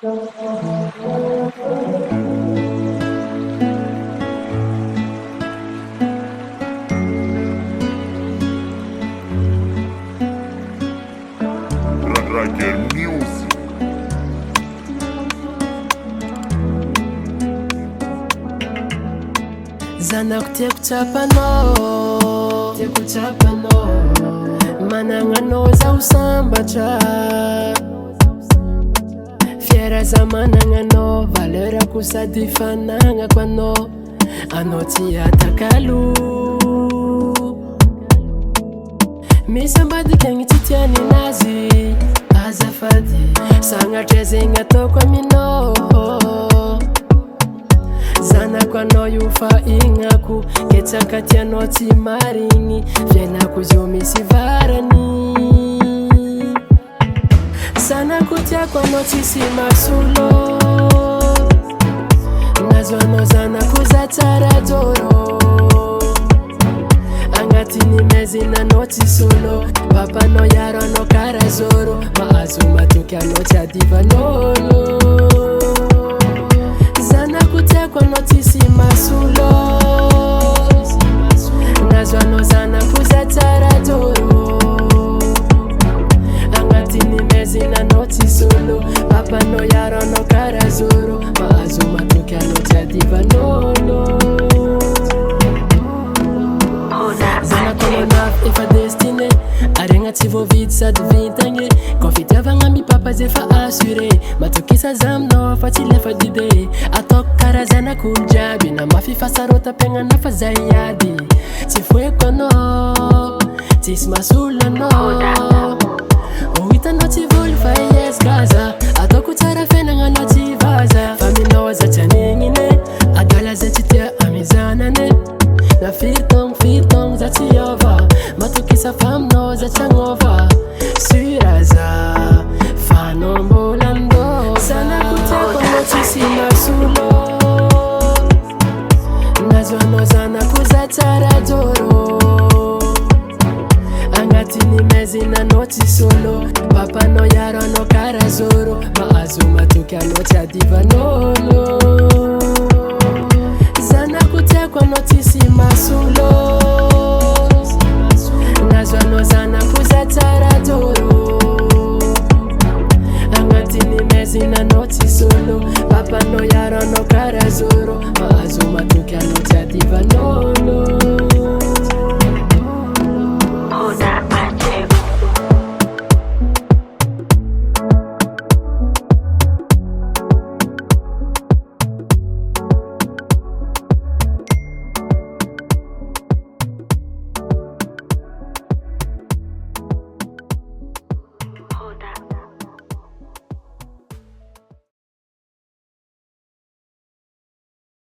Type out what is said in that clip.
Rager Music. Zanako tiako tsapanao, managna anao zaho sambatra. Fiera za managna anao, valerako sady fanagnako anao. Anao tsy atakalo, misy ambadika agny tsy tiany anazy. Azafady, sagnatria zegny ataoko aminao. Zanako anao io fa ignako, ketsaka tianao tsy marigny. Fiainako izy io misy varany. Zanako tiako anao tsisy masolo, nazo anao zanako za tsara joro. Agnatiny mezina anao tsy solo, papanao yaro anao kara zoro. Mahazo matoky anao tsy adivan'olo. Zanako tiako anao tsisy masolo, nazo anao zanako za tsara joro. Agnatiny mezina anao tsy solo, papanao yaro anao kara zoro. Mahazo matoky anao tsy adivan'olo. Zanako anao efa destiné, aregna tsy voavidy sady vintagny. Koa fitiavagna mi papa zay fa assuré, matokisa za aminao fa tsy lefa dide. Ataoko kara zanako jiaby, na mafy fahasarotam-piaignana fa zay ady. Tsy foeko anao, tsisy masolo anao. Ho hitanao tsy voly fa iesgaza, ataoko tsara fiaignana anao tsy vaza. Fa aminao aza tsy anignine, adala zay tsy tia amizanane. Na firitogno za tsy ova, matokisa fa aminao za tsy agnova. Suraza, fanao mbola andô. Zanako tiako anao tsisy masolo, nazo anao zanako za tsara joro. Agnatiny mezina anao tsy solo, papanao yaro anao kara zoro. Mahazo matoky anao tsy adivan'olo.